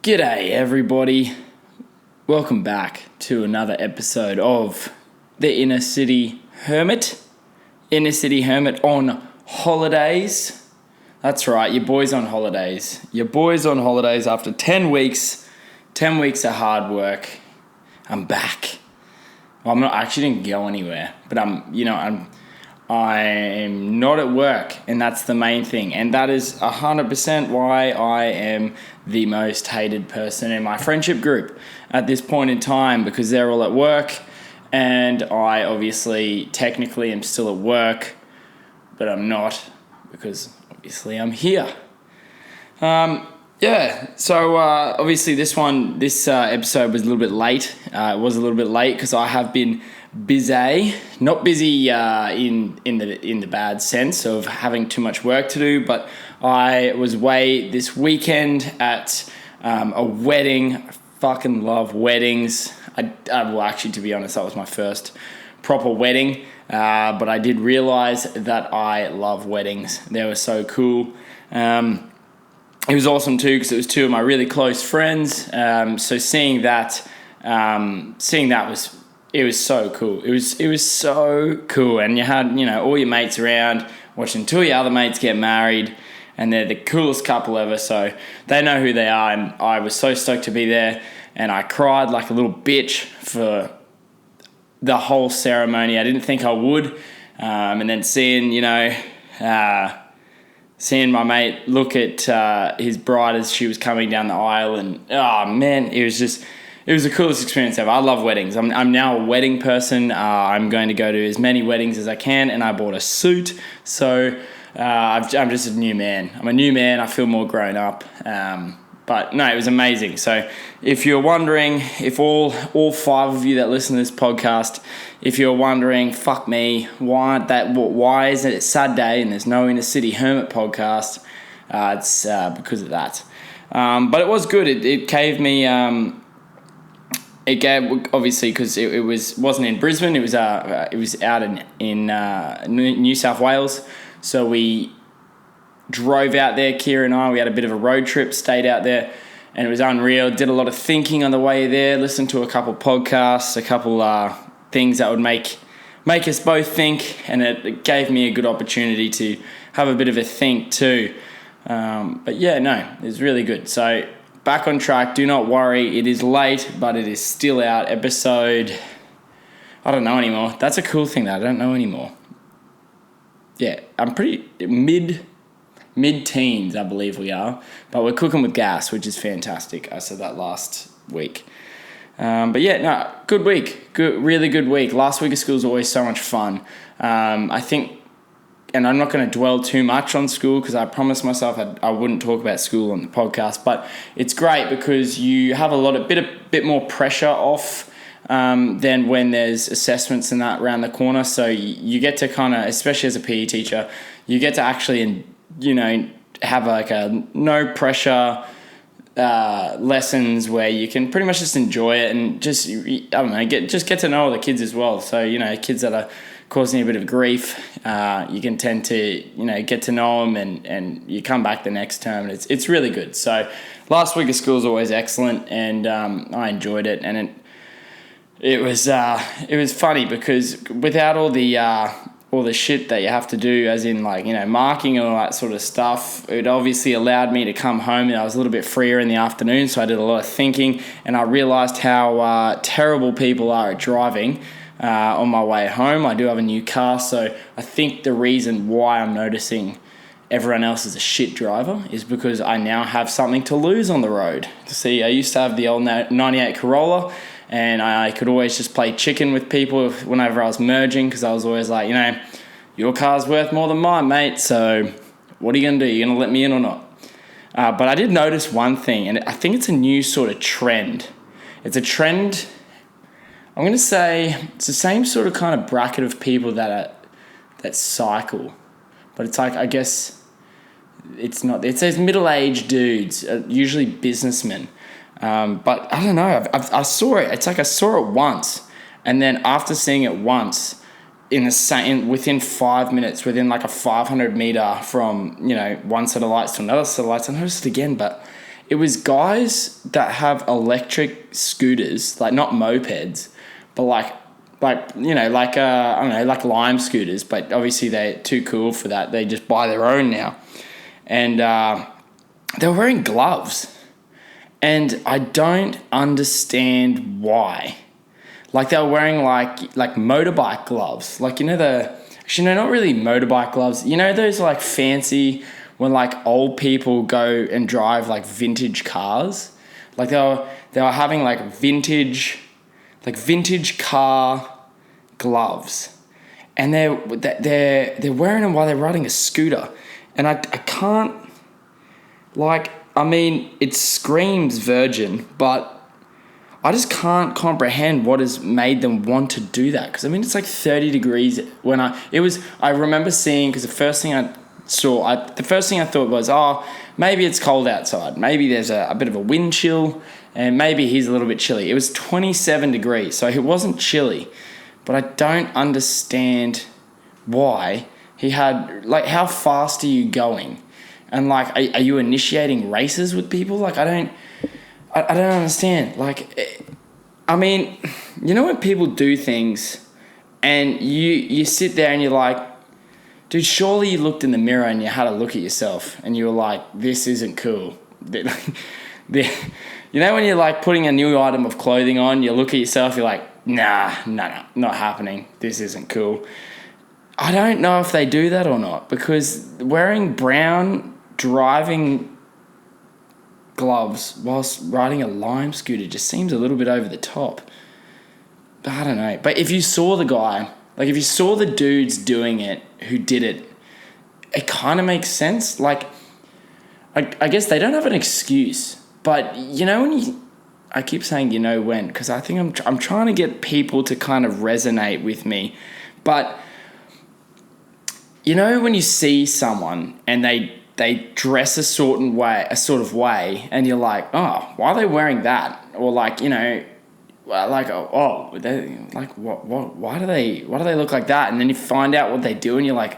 G'day everybody, welcome back to another episode of the Inner City Hermit on holidays. That's right, your boy's on holidays. After 10 weeks of hard work. I'm back. Well, I actually didn't go anywhere, but I'm not at work, and that's the main thing. And that is 100% why I am the most hated person in my friendship group at this point in time, because they're all at work, and I obviously technically am still at work, but I'm not, because obviously I'm here. So obviously this episode was a little bit late. It was a little bit late because I have been busy, not busy in the bad sense of having too much work to do, but I was away this weekend at a wedding. I fucking love weddings. Well, actually, to be honest, that was my first proper wedding, but I did realize that I love weddings. They were so cool. It was awesome too because it was two of my really close friends. So seeing that was. It was so cool. It was so cool. And you had, all your mates around watching two of your other mates get married, and they're the coolest couple ever, so they know who they are, and I was so stoked to be there, and I cried like a little bitch for the whole ceremony. I didn't think I would. And then seeing my mate look at his bride as she was coming down the aisle, and oh man, it was the coolest experience ever. I love weddings. I'm now a wedding person. I'm going to go to as many weddings as I can, and I bought a suit. So I'm just a new man. I'm a new man. I feel more grown up. But no, it was amazing. So if you're wondering, if all five of you that listen to this podcast, if you're wondering, fuck me, why is it a sad day and there's no Inner City Hermit podcast? It's because of that. But it was good. It gave me. It gave, obviously, because it wasn't in Brisbane. It was out in New South Wales. So we drove out there, Kira and I. We had a bit of a road trip, stayed out there, and it was unreal. Did a lot of thinking on the way there. Listened to a couple podcasts, a couple things that would make us both think, and it gave me a good opportunity to have a bit of a think too. But yeah, no, it was really good. So. Back on track, do not worry, it is late, but it is still out. Episode, I don't know anymore. That's a cool thing that I don't know anymore. Yeah, I'm pretty mid-teens, I believe we are, but we're cooking with gas, which is fantastic. I said that last week. But yeah, no, good week, really good week. Last week of school is always so much fun. I think, and I'm not going to dwell too much on school because I promised myself I wouldn't talk about school on the podcast, but it's great because you have a bit more pressure off than when there's assessments and that around the corner. So you get to kind of, especially as a PE teacher, you get to actually, have like a no pressure lessons where you can pretty much just enjoy it and just, get to know all the kids as well. So, kids that are causing you a bit of grief, you can tend to, get to know them and you come back the next term, and it's really good. So last week of school is always excellent, and I enjoyed it, and it was funny because without all the shit that you have to do, as in marking and all that sort of stuff, it obviously allowed me to come home, and I was a little bit freer in the afternoon, so I did a lot of thinking, and I realised how terrible people are at driving. On my way home, I do have a new car, so I think the reason why I'm noticing everyone else is a shit driver is because I now have something to lose on the road. See, I used to have the old 98 Corolla, and I could always just play chicken with people whenever I was merging, because I was always like, your car's worth more than mine, mate, so what are you going to do? You going to let me in or not? But I did notice one thing, and I think it's a new sort of trend. It's a trend. I'm going to say it's the same sort of kind of bracket of people that cycle. But it's like, I guess it's not. It says middle-aged dudes, usually businessmen. But I don't know. I saw it. It's like I saw it once. And then after seeing it once, within 5 minutes, within like a 500 meter from, one set of lights to another set of lights, I noticed it again. But it was guys that have electric scooters, like not mopeds, but like I don't know, like Lime scooters, but obviously they're too cool for that. They just buy their own now. And they were wearing gloves. And I don't understand why. Like they were wearing like motorbike gloves. Like, actually, no, not really motorbike gloves. You know those like fancy, when like old people go and drive like vintage cars? Like they were having like vintage car gloves, and they're wearing them while they're riding a scooter, and I can't, like, I mean, it screams virgin, but I just can't comprehend what has made them want to do that. Because I mean, it's like 30 degrees when I remember seeing, because the first thing I thought was, oh, maybe it's cold outside, maybe there's a bit of a wind chill, and maybe he's a little bit chilly. It was 27 degrees, so it wasn't chilly. But I don't understand why he had, like, how fast are you going? And, like, are you initiating races with people? Like, I don't understand. Like, I mean, you know when people do things and you sit there and you're like, dude, surely you looked in the mirror and you had a look at yourself and you were like, this isn't cool. You know when you're like putting a new item of clothing on, you look at yourself, you're like, nah, not happening. This isn't cool. I don't know if they do that or not, because wearing brown driving gloves whilst riding a Lime scooter just seems a little bit over the top. But I don't know. But if you saw the guy, like if you saw the dudes doing it who did it, it kind of makes sense. Like, I guess they don't have an excuse. But you know I keep saying you know when, because I think I'm trying to get people to kind of resonate with me. But you know when you see someone and they dress a sort of way, and you're like, oh, why are they wearing that? Or like, like, they like what why do they look like that? And then you find out what they do, and you're like,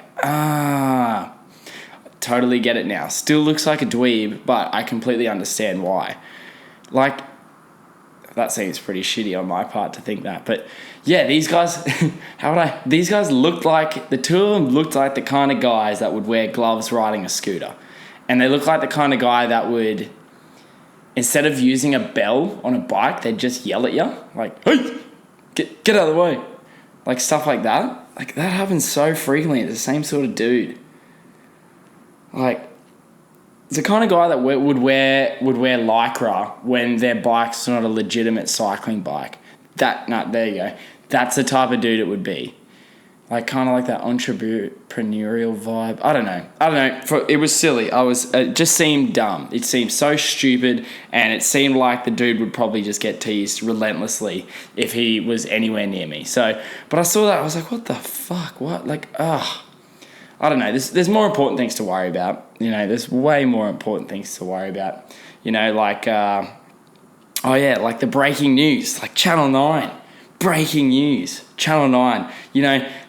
totally get it now. Still looks like a dweeb, but I completely understand why. Like, that seems pretty shitty on my part to think that. But yeah, these guys, these guys looked like, the two of them looked like the kind of guys that would wear gloves riding a scooter. And they look like the kind of guy that would, instead of using a bell on a bike, they'd just yell at you. Like, hey, get out of the way. Like stuff like that. Like that happens so frequently. It's the same sort of dude. Like, it's the kind of guy that would wear Lycra when their bike's not a legitimate cycling bike. There you go. That's the type of dude it would be. Like, kind of like that entrepreneurial vibe. I don't know. It was silly. It just seemed dumb. It seemed so stupid, and it seemed like the dude would probably just get teased relentlessly if he was anywhere near me. So, but I saw that, I was like, what the fuck? What? Like, I don't know. There's more important things to worry about. There's way more important things to worry about. Like, like the breaking news, like Channel 9. Breaking news, Channel 9.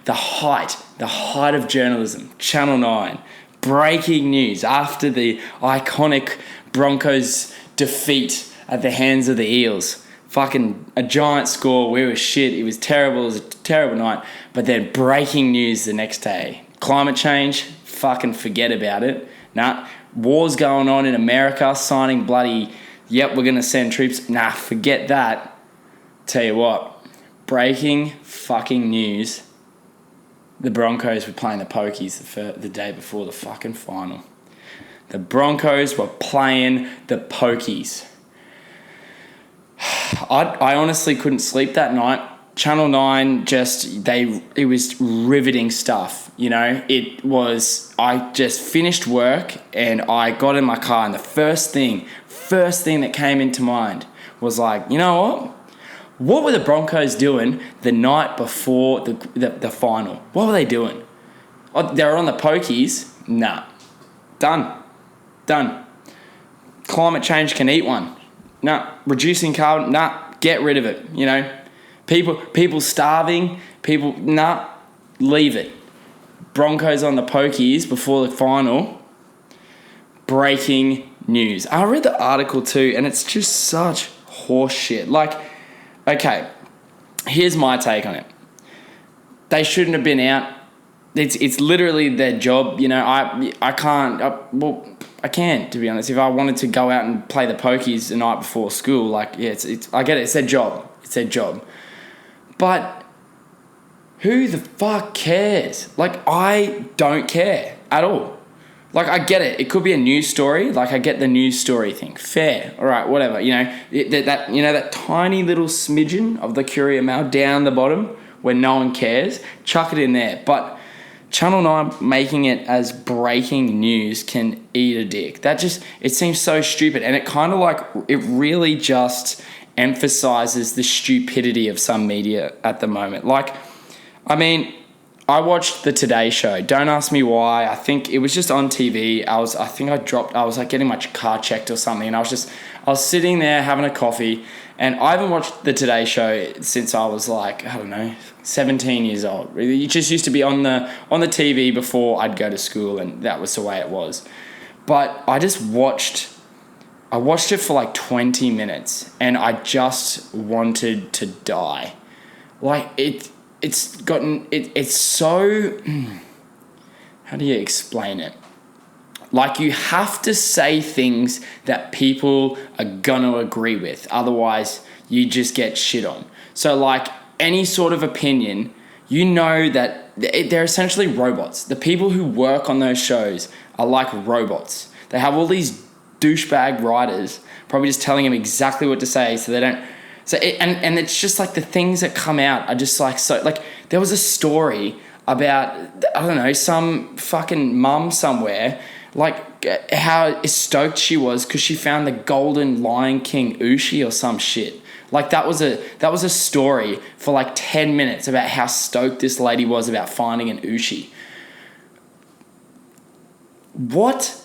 The height of journalism, Channel 9. Breaking news after the iconic Broncos defeat at the hands of the Eels. Fucking a giant score. We were shit. It was terrible. It was a terrible night. But then breaking news the next day. Climate change, fucking forget about it. War's going on in America, signing bloody, yep, we're going to send troops. Forget that. Tell you what, breaking fucking news, the Broncos were playing the Pokies the day before the fucking final. The Broncos were playing the Pokies. I honestly couldn't sleep that night. Channel 9 it was riveting stuff, It was, I just finished work and I got in my car, and the first thing that came into mind was like, you know what were the Broncos doing the night before the final? What were they doing? Oh, they were on the Pokies? Nah. Done. Climate change can eat one. Nah. Reducing carbon? Nah. Get rid of it, People starving, leave it. Broncos on the Pokies before the final. Breaking news. I read the article too, and it's just such horse shit. Like, okay, here's my take on it. They shouldn't have been out. It's literally their job. You know, I can, to be honest. If I wanted to go out and play the pokies the night before school, like, yeah, it's I get it. It's their job. It's their job. But who the fuck cares? Like, I don't care at all. Like, I get it. It could be a news story. Like, I get the news story thing. Fair. All right, whatever. You know, that tiny little smidgen of the Courier Mail down the bottom where no one cares, chuck it in there. But Channel 9 making it as breaking news can eat a dick. It seems so stupid. And it kind of like, it really just emphasizes the stupidity of some media at the moment. Like, I mean, I watched the Today Show. Don't ask me why. I think it was just on TV. I was like getting my car checked or something. And I was sitting there having a coffee. And I haven't watched the Today Show since I was like, I don't know, 17 years old. It just used to be on the TV before I'd go to school, and that was the way it was. But I watched it for like 20 minutes, and I just wanted to die. Like, it's so, how do you explain it? Like, you have to say things that people are gonna agree with. Otherwise, you just get shit on. So, like, any sort of opinion, you know that they're essentially robots. The people who work on those shows are like robots. They have all these douchebag writers probably just telling them exactly what to say so they don't... And it's just like the things that come out are just like... So, like, there was a story about, I don't know, some fucking mum somewhere... like how stoked she was because she found the golden Lion King Ushi or some shit. Like, that was a story for like 10 minutes about how stoked this lady was about finding an Ushi. What?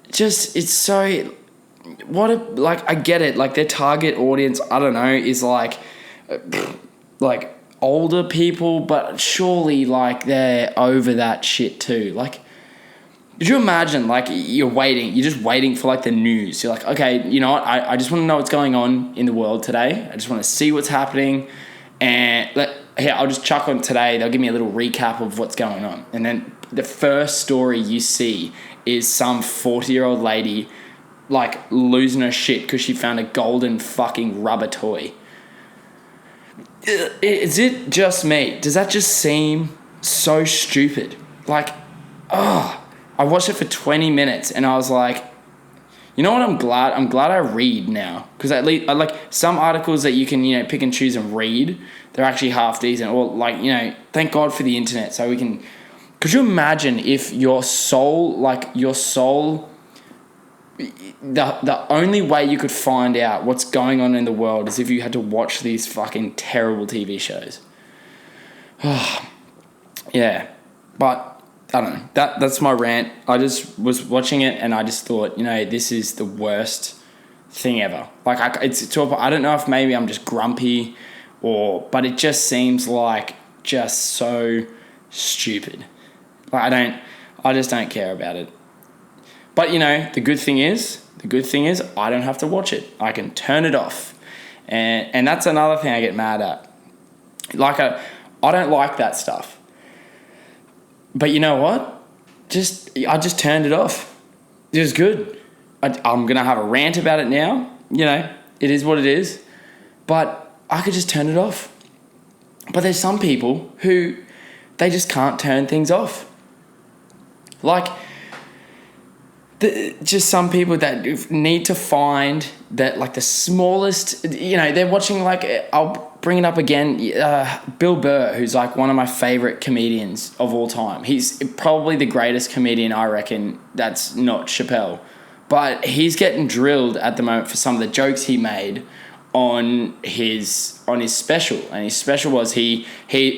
Just, it's so, I get it. Like, their target audience, I don't know, is like older people, but surely, like, they're over that shit too. Like, could you imagine, like, you're just waiting for, like, the news. You're like, okay, you know what? I just want to know what's going on in the world today. I just want to see what's happening. And here, I'll just chuck on today. They'll give me a little recap of what's going on. And then the first story you see is some 40-year-old lady, like, losing her shit because she found a golden fucking rubber toy. Is it just me? Does that just seem so stupid? Like, I watched it for 20 minutes and I was like, you know what? I'm glad I read now, because at least, like, some articles that you can, you know, pick and choose and read, they're actually half decent. Or, like, you know, thank God for the internet, so we can. Could you imagine if your soul, the only way you could find out what's going on in the world is if you had to watch these fucking terrible TV shows. Yeah, but I don't know. That's my rant. I just was watching it and I just thought, you know, this is the worst thing ever. Like, I don't know if maybe I'm just grumpy but it just seems like just so stupid. Like, I just don't care about it. But, you know, the good thing is I don't have to watch it. I can turn it off. And that's another thing I get mad at. Like, I don't like that stuff. But you know what? I just turned it off. It was good. I'm going to have a rant about it now. You know, it is what it is. But I could just turn it off. But there's some people who, they just can't turn things off. Like, just some people that need to find that, like, the smallest, you know, they're watching, like, I'll bring it up again, Bill Burr, who's, like, one of my favorite comedians of all time. He's probably the greatest comedian, I reckon, that's not Chappelle. But he's getting drilled at the moment for some of the jokes he made on his special. And his special was he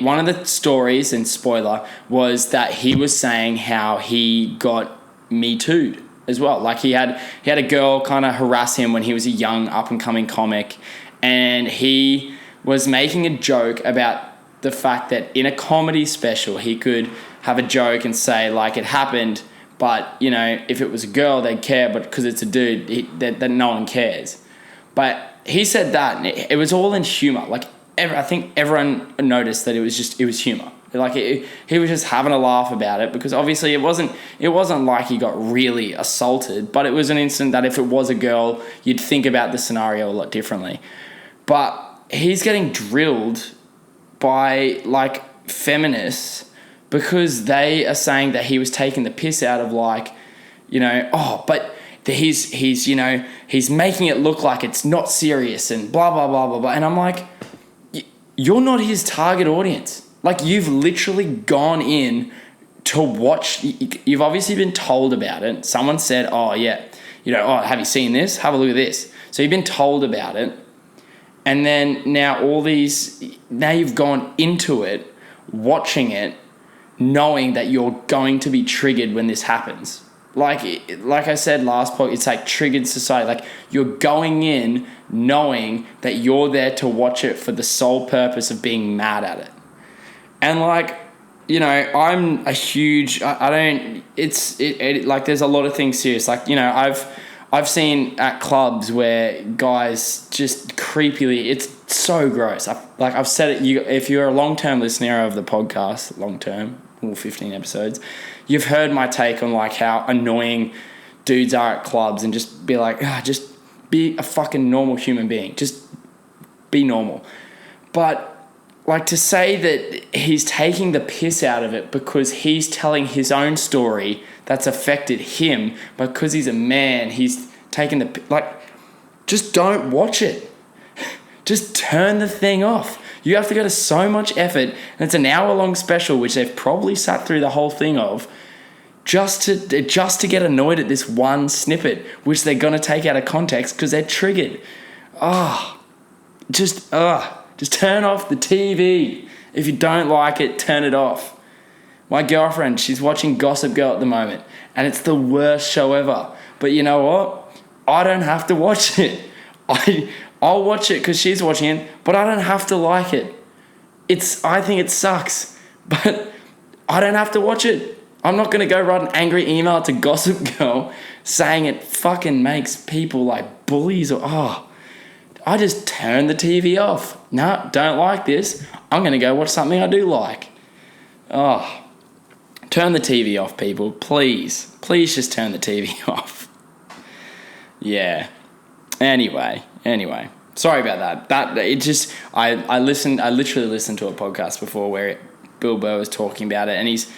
one of the stories, and spoiler, was that he was saying how he got Me Too'd as well. Like, he had a girl kind of harass him when he was a young up and coming comic, and he was making a joke about the fact that in a comedy special he could have a joke and say, like, it happened, but, you know, if it was a girl, they'd care, but because it's a dude, that no one cares. But he said that, and it was all in humor. Like, I think everyone noticed that it was humor. Like, he was just having a laugh about it, because obviously it wasn't like he got really assaulted, but it was an instant that if it was a girl, you'd think about the scenario a lot differently. But he's getting drilled by, like, feminists because they are saying that he was taking the piss out of, like, you know, but he's you know, he's making it look like it's not serious and blah, blah, blah, blah, blah. And I'm like, you're not his target audience. Like, you've literally gone in to watch. You've obviously been told about it. Someone said, oh, yeah, you know, have you seen this? Have a look at this. So you've been told about it. And then now you've gone into it, watching it, knowing that you're going to be triggered when this happens. Like I said last point, it's like triggered society. Like, you're going in knowing that you're there to watch it for the sole purpose of being mad at it. And, like, you know, I'm a huge, like, there's a lot of things serious. Like, you know, I've seen at clubs where guys just creepily, it's so gross. I've said it, if you're a long-term listener of the podcast, long-term, all 15 episodes, you've heard my take on, like, how annoying dudes are at clubs, and just be like, just be a fucking normal human being. Just be normal. But, like, to say that he's taking the piss out of it because he's telling his own story that's affected him, because he's a man, he's taking just don't watch it. Just turn the thing off. You have to go to so much effort, and it's an hour-long special, which they've probably sat through the whole thing of, just to get annoyed at this one snippet, which they're going to take out of context because they're triggered. Just turn off the TV. If you don't like it, turn it off. My girlfriend, she's watching Gossip Girl at the moment, and it's the worst show ever. But you know what? I don't have to watch it. I'll watch it because she's watching it, but I don't have to like it. I think it sucks, but I don't have to watch it. I'm not going to go write an angry email to Gossip Girl saying it fucking makes people like bullies I just turn the TV off. No, don't like this. I'm going to go watch something I do like. Turn the TV off, people. Please. Please just turn the TV off. Yeah. Anyway. Sorry about that. I literally listened to a podcast before where Bill Burr was talking about it, and he's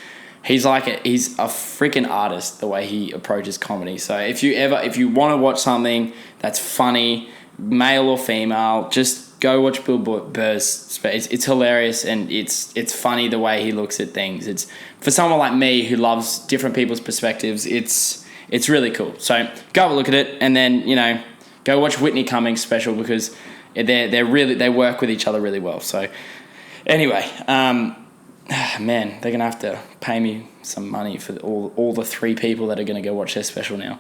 a freaking artist, the way he approaches comedy. So if you want to watch something that's funny, male or female, just go watch Bill Burr's. It's hilarious, and it's funny the way he looks at things. It's for someone like me who loves different people's perspectives. It's really cool. So go have a look at it, and then, you know, go watch Whitney Cummings' special, because they work with each other really well. So anyway, man, they're gonna have to pay me some money for all the 3 people that are gonna go watch their special now.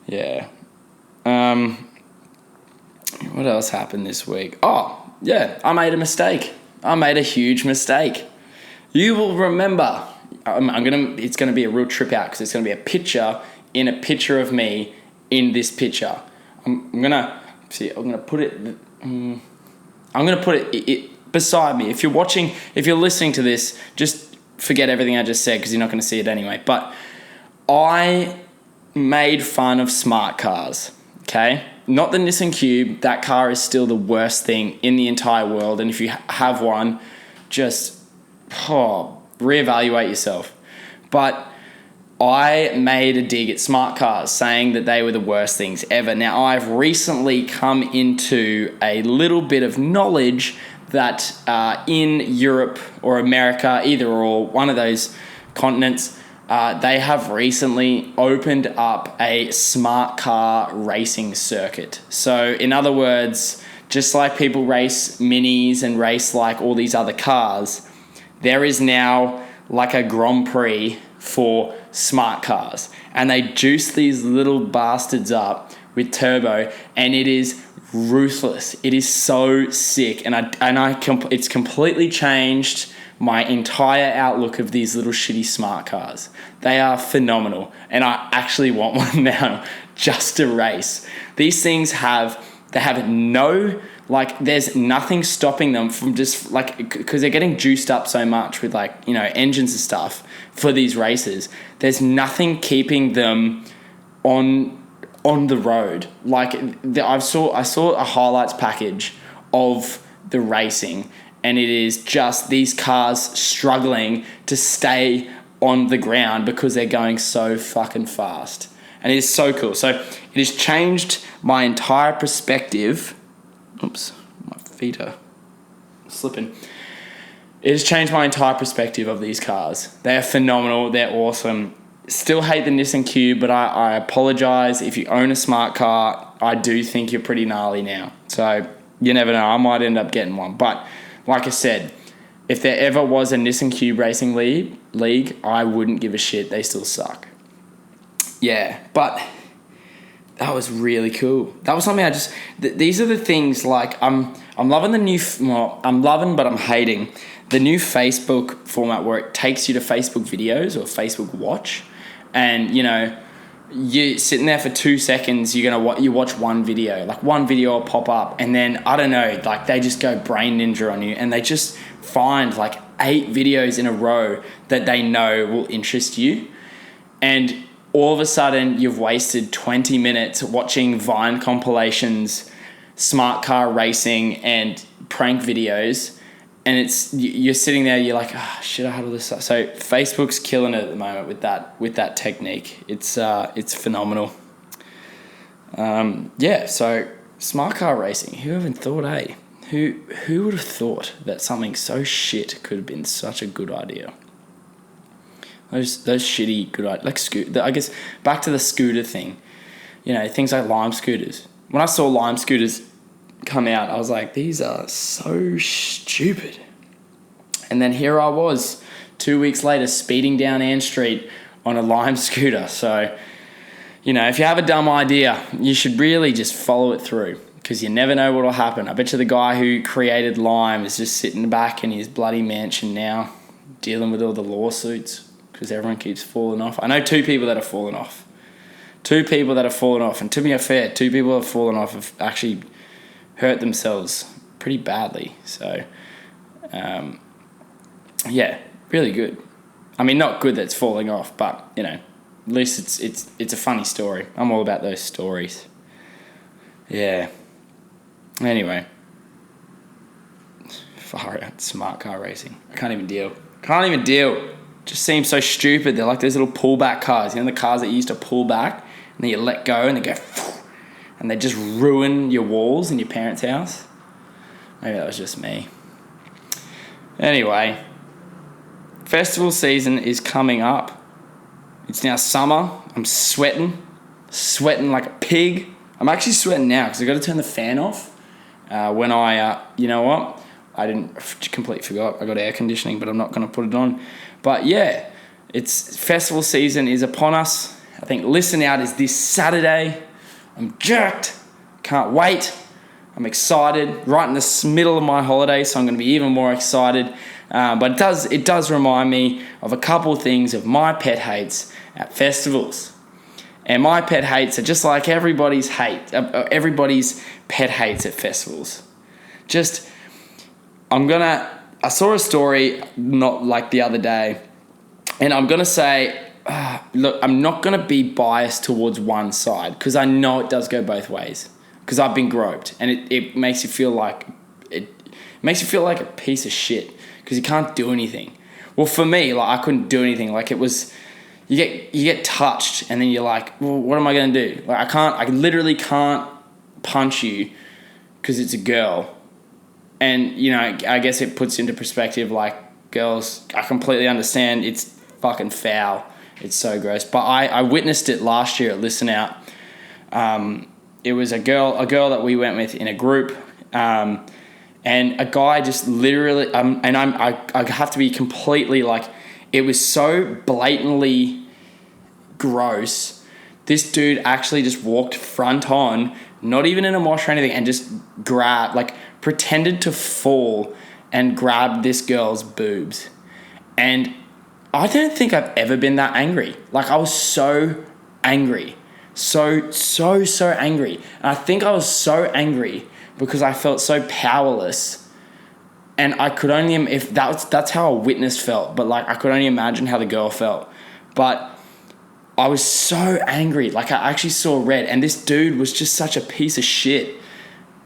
Yeah. What else happened this week? Oh, yeah, I made a mistake. I made a huge mistake. You will remember. It's gonna be a real trip out, because it's gonna be a picture in a picture of me in this picture. I'm gonna put it beside me. If you're listening to this, just forget everything I just said, because you're not going to see it anyway. But I made fun of smart cars, okay? Not the Nissan Cube. That car is still the worst thing in the entire world. And if you have one, just reevaluate yourself. But I made a dig at smart cars, saying that they were the worst things ever. Now, I've recently come into a little bit of knowledge that in Europe or America, either or, one of those continents, they have recently opened up a smart car racing circuit. So, in other words, just like people race minis and race like all these other cars, there is now like a Grand Prix for smart cars, and they juice these little bastards up with turbo, and it is ruthless. It is so sick, and it's completely changed my entire outlook of these little shitty smart cars. They are phenomenal, and I actually want one now just to race. These things have no, like, there's nothing stopping them from just, like, because they're getting juiced up so much with, like, you know, engines and stuff for these races. There's nothing keeping them on the road. Like, I saw a highlights package of the racing, and it is just these cars struggling to stay on the ground because they're going so fucking fast. And it is so cool. So it has changed my entire perspective. Oops, my feet are slipping. It has changed my entire perspective of these cars. They are phenomenal. They're awesome. Still hate the Nissan Cube, but I apologize. If you own a smart car, I do think you're pretty gnarly now. So you never know. I might end up getting one. But like I said, if there ever was a Nissan Cube Racing League, I wouldn't give a shit. They still suck. Yeah, but that was really cool. That was something these are the things, like, I'm loving the new, I'm loving, but I'm hating the new Facebook format where it takes you to Facebook videos or Facebook Watch, and, you know, you're sitting there for 2 seconds, you watch one video, like one video will pop up, and then, I don't know, like, they just go brain ninja on you, and they just find like 8 videos in a row that they know will interest you, and all of a sudden you've wasted 20 minutes watching Vine compilations, smart car racing, and prank videos, and you're sitting there, you're like, oh shit, I had all this stuff. So Facebook's killing it at the moment with that technique. It's phenomenal. So smart car racing. Who even thought, eh? Who would have thought that something so shit could have been such a good idea? Those shitty good ideas, like I guess back to the scooter thing, you know, things like Lime scooters. When I saw Lime scooters come out, I was like, these are so stupid. And then here I was 2 weeks later speeding down Ann Street on a Lime scooter. So, you know, if you have a dumb idea, you should really just follow it through, because you never know what will happen. I bet you the guy who created Lime is just sitting back in his bloody mansion now, dealing with all the lawsuits, because everyone keeps falling off. I know 2 people that have fallen off. 2 people that have fallen off. And to be fair, 2 people that have fallen off have actually hurt themselves pretty badly. So, yeah, really good. I mean, not good that's falling off, but, you know, at least it's a funny story. I'm all about those stories. Yeah. Anyway. Far out. Smart car racing. I can't even deal. Just seems so stupid. They're like those little pullback cars. You know, the cars that you used to pull back, and then you let go and they go, and they just ruin your walls in your parents' house. Maybe that was just me. Anyway, festival season is coming up. It's now summer. I'm sweating like a pig. I'm actually sweating now because I got to turn the fan off. When you know what? I completely forgot. I got air conditioning, but I'm not going to put it on. But yeah, it's festival season is upon us. I think Listen Out is this Saturday. I'm jacked. Can't wait. I'm excited. Right in the middle of my holiday, so I'm going to be even more excited. But it does remind me of a couple of things of my pet hates at festivals. And my pet hates are just like everybody's pet hates at festivals. I saw a story not like the other day, and I'm going to say, look, I'm not going to be biased towards one side, because I know it does go both ways, because I've been groped, and it makes you feel like a piece of shit, because you can't do anything. Well, for me, like, I couldn't do anything. Like, it was, you get touched, and then you're like, well, what am I going to do? Like, I literally can't punch you because it's a girl. And, you know, I guess it puts into perspective, like, girls, I completely understand it's fucking foul. It's so gross. But I witnessed it last year at Listen Out. It was a girl that we went with in a group. And a guy just literally, I have to be completely, like, it was so blatantly gross. This dude actually just walked front on, not even in a mosh or anything, and just grabbed, like, pretended to fall and grabbed this girl's boobs. And I don't think I've ever been that angry. Like, I was so angry. So angry. And I think I was so angry because I felt so powerless. And I could only, if that's how a witness felt, but like I could only imagine how the girl felt. But I was so angry. Like, I actually saw red, and this dude was just such a piece of shit.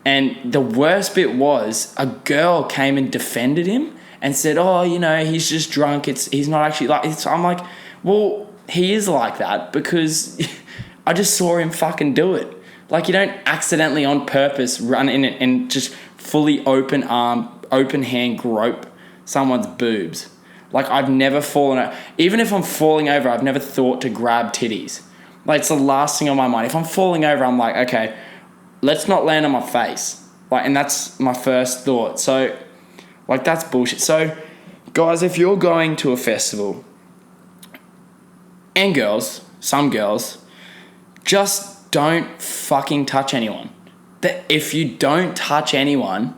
And the worst bit was a girl came and defended him and said, oh, you know, he's just drunk. He's not actually like, I'm like, well, he is like that because I just saw him fucking do it. Like, you don't accidentally on purpose run in it and just fully open hand grope someone's boobs. Like, I've never fallen over. Even if I'm falling over, I've never thought to grab titties. Like, it's the last thing on my mind. If I'm falling over, I'm like, okay, let's not land on my face. Like, and that's my first thought. So, like, that's bullshit. So, guys, if you're going to a festival, and girls, some girls, just don't fucking touch anyone. That if you don't touch anyone,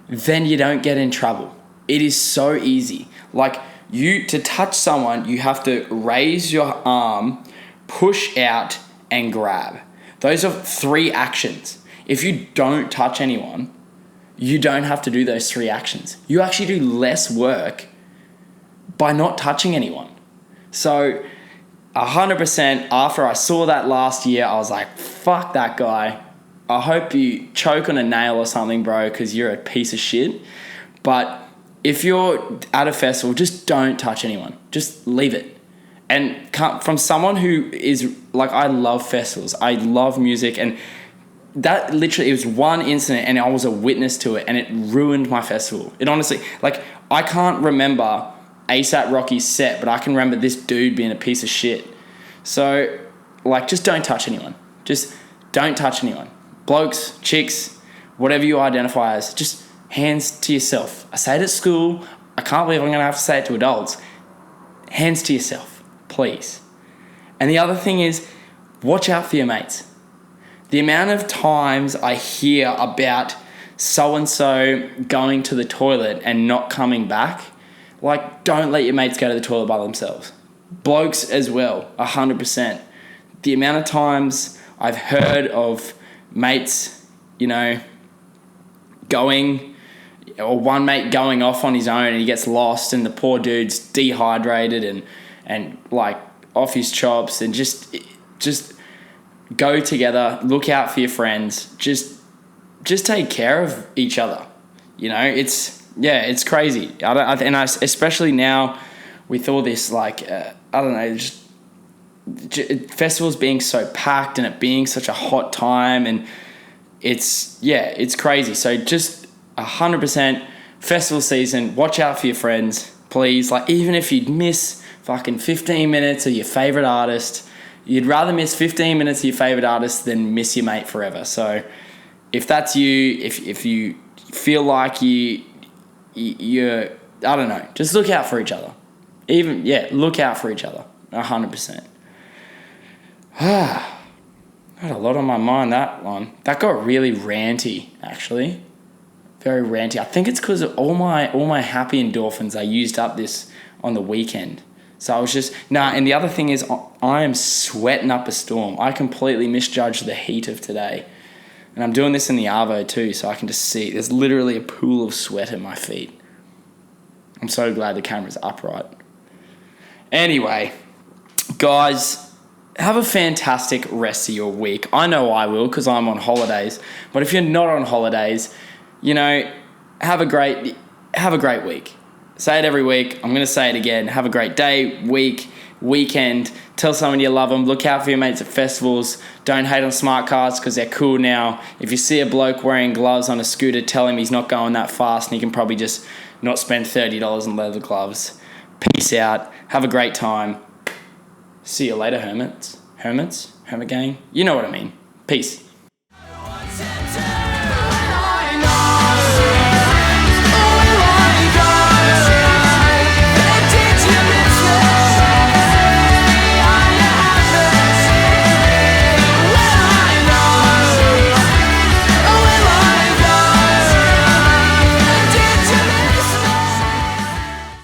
then you don't get in trouble. It is so easy. Like, to touch someone, you have to raise your arm, push out, and grab. Those are 3 actions. If you don't touch anyone, you don't have to do those 3 actions. You actually do less work by not touching anyone. So, 100% after I saw that last year, I was like, fuck that guy. I hope you choke on a nail or something, bro, because you're a piece of shit. But if you're at a festival, just don't touch anyone. Just leave it. And from someone who is, like, I love festivals. I love music. And that literally, it was one incident and I was a witness to it and it ruined my festival. It honestly, like, I can't remember A$AP Rocky's set, but I can remember this dude being a piece of shit. So, like, just don't touch anyone. Just don't touch anyone. Blokes, chicks, whatever you identify as, just hands to yourself. I say it at school. I can't believe I'm going to have to say it to adults. Hands to yourself, please. And the other thing is, watch out for your mates. The amount of times I hear about so-and-so going to the toilet and not coming back, like, don't let your mates go to the toilet by themselves. Blokes as well, 100%. The amount of times I've heard of mates, you know, going, or one mate going off on his own and he gets lost and the poor dude's dehydrated and like off his chops, and just go together, look out for your friends, just take care of each other. You know, it's crazy. Especially now with all this, like, I don't know, just festivals being so packed and it being such a hot time, and it's crazy. So just 100% festival season, watch out for your friends, please. Like, even if you'd miss fucking 15 minutes of your favorite artist, you'd rather miss 15 minutes of your favorite artist than miss your mate forever. So if that's you, if you feel like you're, I don't know, just look out for each other. Look out for each other, 100%. I had a lot on my mind, that one. That got really ranty, actually. Very ranty. I think it's because of all my happy endorphins I used up this on the weekend. So I was just... and the other thing is I am sweating up a storm. I completely misjudged the heat of today. And I'm doing this in the Arvo too, so I can just see. There's literally a pool of sweat at my feet. I'm so glad the camera's upright. Anyway, guys... have a fantastic rest of your week. I know I will because I'm on holidays. But if you're not on holidays, you know, have a great week. Say it every week. I'm going to say it again. Have a great day, week, weekend. Tell someone you love them. Look out for your mates at festivals. Don't hate on smart cars because they're cool now. If you see a bloke wearing gloves on a scooter, tell him he's not going that fast and he can probably just not spend $30 on leather gloves. Peace out. Have a great time. See you later, hermit gang. You know what I mean. Peace.